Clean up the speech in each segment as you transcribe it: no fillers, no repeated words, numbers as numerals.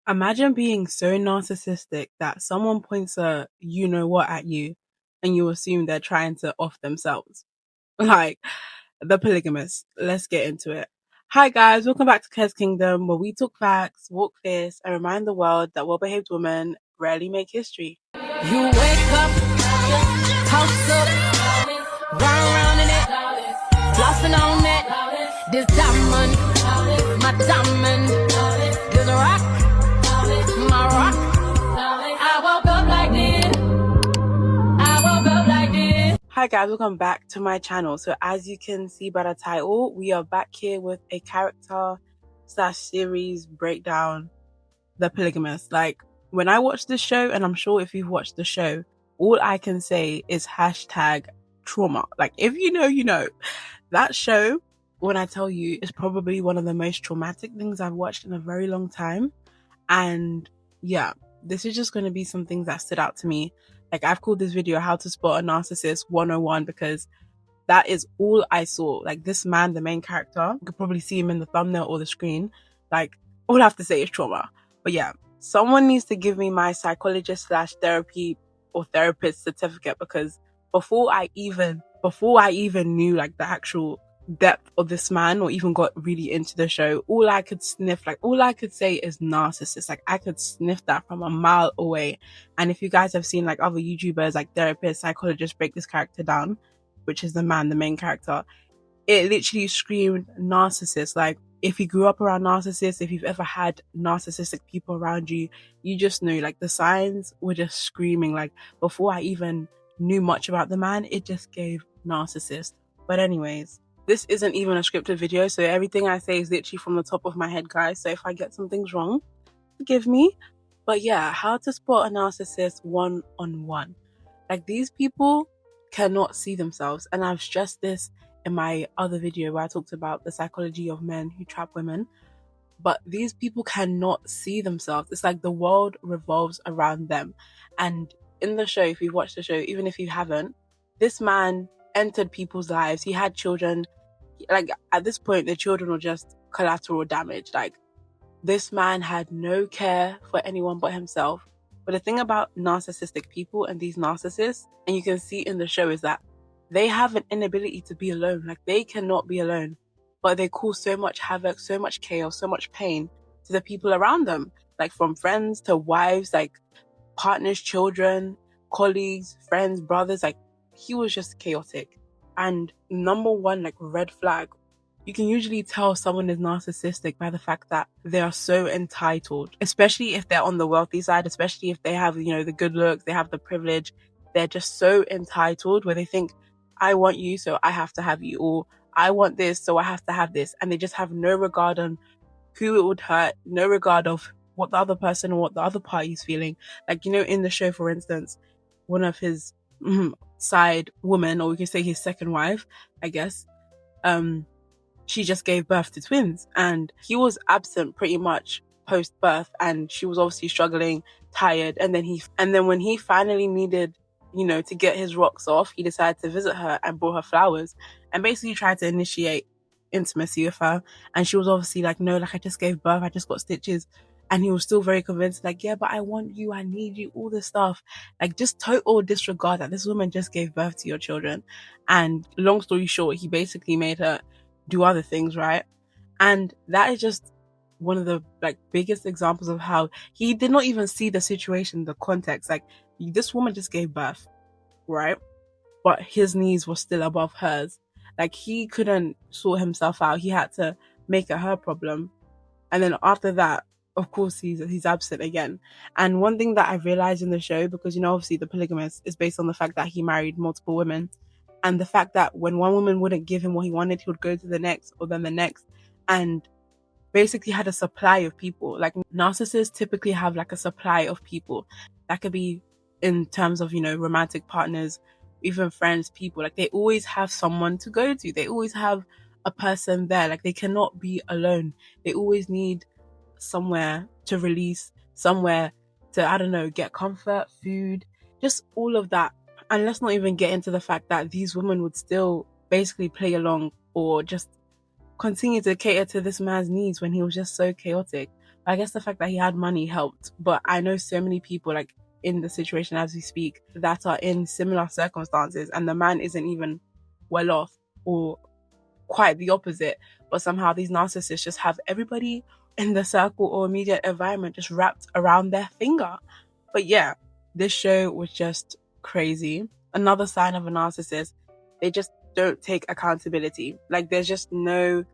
Imagine being so narcissistic that someone points a you know what at you and you assume they're trying to off themselves. Like the polygamist. Let's get into it. Hi guys, welcome back to Clare's Kingdom, where we talk facts, walk fierce, and remind the world that well-behaved women rarely make history. You wake up, house up, run around in it, flossing on it. This diamond, my diamond, this rock, my rock. I woke up like this. I woke up like this. Hi guys, welcome back to my channel. So as you can see by the title, we are back here with a character / series breakdown, The Polygamist. Like, when I watched this show, and I'm sure if you've watched the show, all I can say is hashtag trauma. Like, if you know, you know. That show, when I tell you, is probably one of the most traumatic things I've watched in a very long time. And yeah, this is just going to be some things that stood out to me. Like, I've called this video How to Spot a Narcissist 101 because that is all I saw. Like, this man, the main character, you could probably see him in the thumbnail or the screen. Like, all I have to say is trauma. But yeah, someone needs to give me my psychologist / therapy or therapist certificate, because before I even knew like the actual depth of this man or even got really into the show, all I could say is narcissist. Like, I could sniff that from a mile away. And if you guys have seen like other YouTubers, like therapists, psychologists break this character down, which is the man, the main character, it literally screamed narcissist. Like, if you grew up around narcissists, if you've ever had narcissistic people around you, you just knew, like, the signs were just screaming. Like, before I even knew much about the man, it just gave narcissist. But anyways, this isn't even a scripted video, so everything I say is literally from the top of my head, guys. So if I get some things wrong, forgive me. But yeah, how to spot a narcissist 101. Like, these people cannot see themselves, and I've stressed this in my other video where I talked about the psychology of men who trap women. But these people cannot see themselves. It's like the world revolves around them. And in the show, if you've watched the show, even if you haven't, this man entered people's lives. He had children. Like, at this point, the children were just collateral damage. Like, this man had no care for anyone but himself. But the thing about narcissistic people and these narcissists, and you can see in the show, is that they have an inability to be alone. Like, they cannot be alone, but they cause so much havoc, so much chaos, so much pain to the people around them. Like, from friends to wives, like partners, children, colleagues, friends, brothers. Like, he was just chaotic. And number one, like, red flag, you can usually tell someone is narcissistic by the fact that they are so entitled, especially if they're on the wealthy side, especially if they have, you know, the good looks, they have the privilege. They're just so entitled where they think, I want you, so I have to have you, or I want this, so I have to have this. And they just have no regard on who it would hurt, no regard of what the other person or what the other party is feeling. Like, you know, in the show, for instance, one of his side women, or we can say his second wife, I guess, she just gave birth to twins, and he was absent pretty much post birth, and she was obviously struggling, tired, and then when he finally needed, you know, to get his rocks off, he decided to visit her and brought her flowers and basically tried to initiate intimacy with her. And she was obviously like, no, like, I just gave birth, I just got stitches. And he was still very convinced, like, yeah, but I want you, I need you, all this stuff. Like, just total disregard that this woman just gave birth to your children. And long story short, he basically made her do other things, right? And that is just one of the like biggest examples of how he did not even see the situation, the context. Like, this woman just gave birth, right? But his knees were still above hers. Like, he couldn't sort himself out. He had to make it her problem. And then after that, of course, he's absent again. And one thing that I realized in the show, because, you know, obviously The Polygamist is based on the fact that he married multiple women, and the fact that when one woman wouldn't give him what he wanted, he would go to the next, or then the next, and basically had a supply of people. Like, narcissists typically have like a supply of people. That could be in terms of, you know, romantic partners, even friends, people. Like, they always have someone to go to. They always have a person there. Like, they cannot be alone. They always need somewhere to release, somewhere to, I don't know, get comfort, food, just all of that. And let's not even get into the fact that these women would still basically play along or just continue to cater to this man's needs when he was just so chaotic. I guess the fact that he had money helped, but I know so many people like in the situation as we speak that are in similar circumstances, and the man isn't even well off or quite the opposite, but somehow these narcissists just have everybody in the circle or immediate environment just wrapped around their finger. But yeah, this show was just crazy. Another sign of a narcissist, they just don't take accountability. Like, there's just no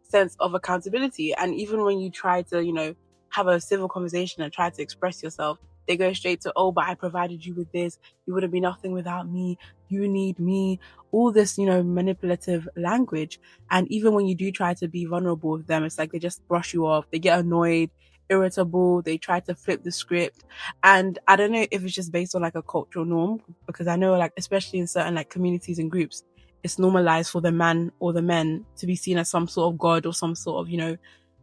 sense of accountability. And even when you try to, have a civil conversation and try to express yourself, they go straight to, oh, but I provided you with this. You would have been nothing without me. You need me. All this, manipulative language. And even when you do try to be vulnerable with them, it's like they just brush you off. They get annoyed, irritable. They try to flip the script. And I don't know if it's just based on like a cultural norm, because I know like, especially in certain like communities and groups, it's normalized for the man or the men to be seen as some sort of god or some sort of,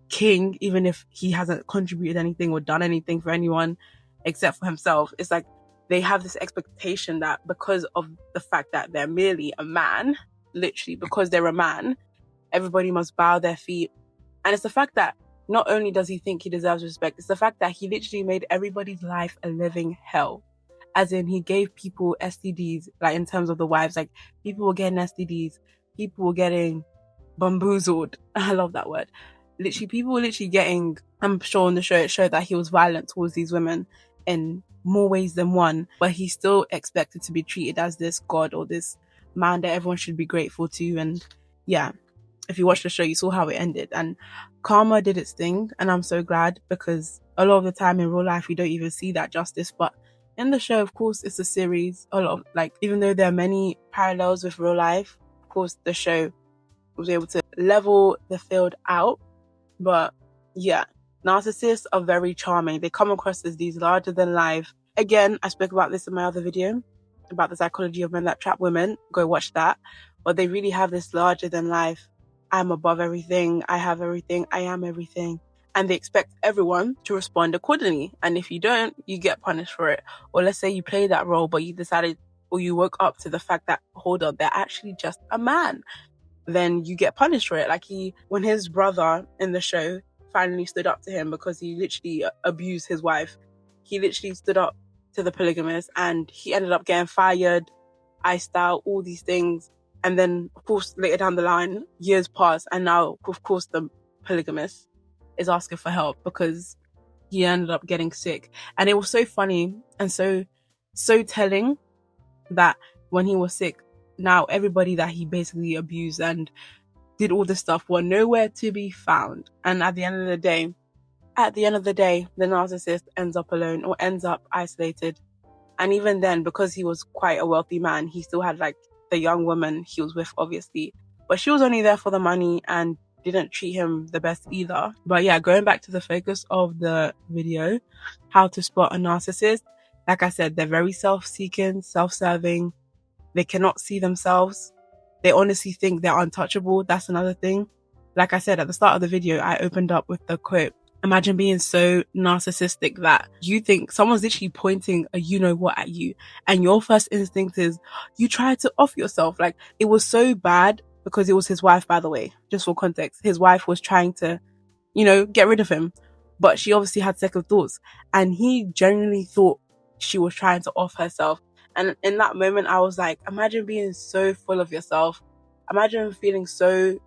king, even if he hasn't contributed anything or done anything for anyone except for himself. It's like they have this expectation that because of the fact that they're merely a man, literally because they're a man, everybody must bow their feet. And it's the fact that not only does he think he deserves respect, it's the fact that he literally made everybody's life a living hell. As in, he gave people STDs, like in terms of the wives, like people were getting STDs, people were getting bamboozled. I love that word. Literally, people were literally getting, I'm sure on the show, it showed that he was violent towards these women in more ways than one, but he still expected to be treated as this god or this man that everyone should be grateful to. And yeah, if you watch the show, you saw how it ended. And karma did its thing, and I'm so glad, because a lot of the time in real life, we don't even see that justice. But in the show, of course, it's a series. A lot of, like, even though there are many parallels with real life, of course, the show was able to level the field out. But yeah, narcissists are very charming. They come across as these larger than life. Again, I spoke about this in my other video about the psychology of men that trap women. Go watch that. But they really have this larger than life, I'm above everything, I have everything, I am everything. And they expect everyone to respond accordingly. And if you don't, you get punished for it. Or let's say you play that role, but you decided, or you woke up to the fact that, hold on, they're actually just a man. Then you get punished for it. Like when his brother in the show finally stood up to him because he literally abused his wife, he literally stood up to the polygamist and he ended up getting fired, iced out, all these things. And then, of course, later down the line, years pass, and now, of course, the polygamist is asking for help because he ended up getting sick. And it was so funny and so telling that when he was sick, now everybody that he basically abused and did all this stuff were nowhere to be found. And at the end of the day, the narcissist ends up alone or ends up isolated. And even then, because he was quite a wealthy man, he still had like the young woman he was with, obviously, but she was only there for the money and didn't treat him the best either. But yeah, going back to the focus of the video, how to spot a narcissist. Like I said, they're very self-seeking, self-serving. They cannot see themselves. They honestly think they're untouchable. That's another thing. Like I said at the start of the video, I opened up with the quote, imagine being so narcissistic that you think someone's literally pointing a you-know-what at you, and your first instinct is you try to off yourself. Like, it was so bad because it was his wife, by the way, just for context. His wife was trying to, get rid of him, but she obviously had second thoughts, and he genuinely thought she was trying to off herself. And in that moment, I was like, imagine being so full of yourself. Imagine feeling so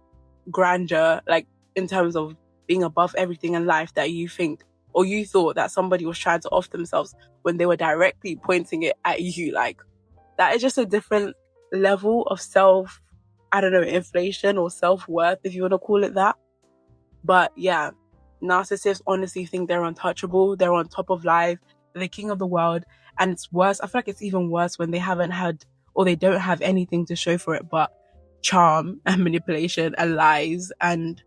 grandeur, like in terms of being above everything in life, that you think or you thought that somebody was trying to off themselves when they were directly pointing it at you. Like, that is just a different level of inflation or self-worth, if you want to call it that. But yeah, narcissists honestly think they're untouchable. They're on top of life. They're the king of the world. And it's worse. I feel like it's even worse when they haven't had, or they don't have anything to show for it but charm and manipulation and lies. And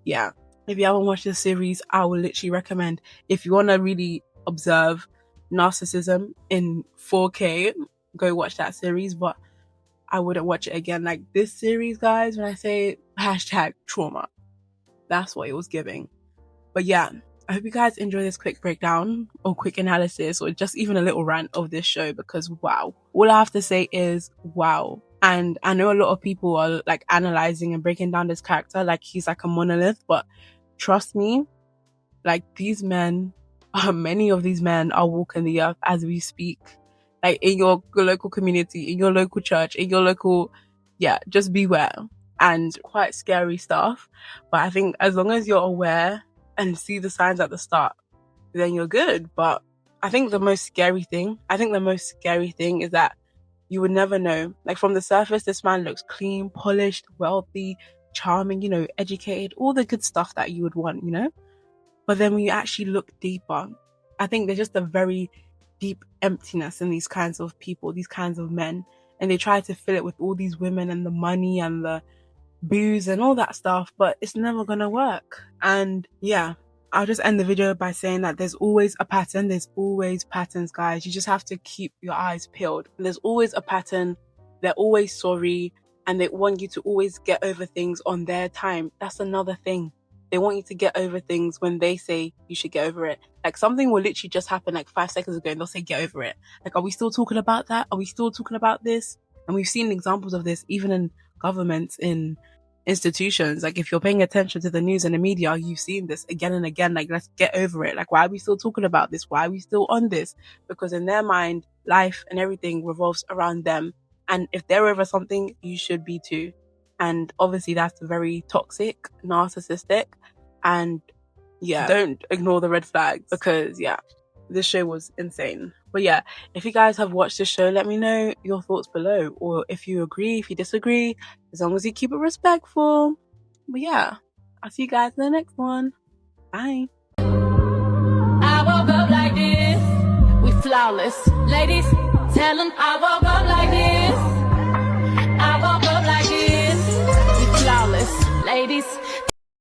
yeah, if you haven't watched this series, I will literally recommend, if you want to really observe narcissism in 4K, go watch that series. But I wouldn't watch it again. Like, this series, guys, when I say #trauma, that's what it was giving. But yeah, I hope you guys enjoy this quick breakdown or quick analysis or just even a little rant of this show, because wow, all I have to say is wow. And I know a lot of people are like analyzing and breaking down this character like he's like a monolith, but trust me, Like, these men, many of these men are walking the earth as we speak. Like, in your local community, in your local church, in your local, just beware. And quite scary stuff. But I think as long as you're aware and see the signs at the start, then you're good. But I think the most scary thing is that you would never know. Like, from the surface, this man looks clean, polished, wealthy, charming, educated, all the good stuff that you would want, But then when you actually look deeper, I think there's just a very deep emptiness in these kinds of people, these kinds of men. And they try to fill it with all these women and the money and the booze and all that stuff, but it's never gonna work. And I'll just end the video by saying that there's always a pattern. There's always patterns, guys. You just have to keep your eyes peeled. There's always a pattern. They're always sorry, and they want you to always get over things on their time. That's another thing. They want you to get over things when they say you should get over it. Like, something will literally just happen like 5 seconds ago and they'll say, get over it. Like, are we still talking about that? Are we still talking about this? And we've seen examples of this even in governments, in institutions. Like, if you're paying attention to the news and the media, you've seen this again and again. Like, let's get over it. Like, why are we still talking about this? Why are we still on this? Because in their mind, life and everything revolves around them. And if they're over something, you should be too. And obviously that's very toxic, narcissistic. And don't ignore the red flags, because this show was insane. But if you guys have watched this show, let me know your thoughts below, or if you agree, if you disagree, as long as you keep it respectful. But I'll see you guys in the next one. Bye. I woke up like this, we flawless. Ladies, tell them I woke up like this. I woke up like this, we flawless. Ladies,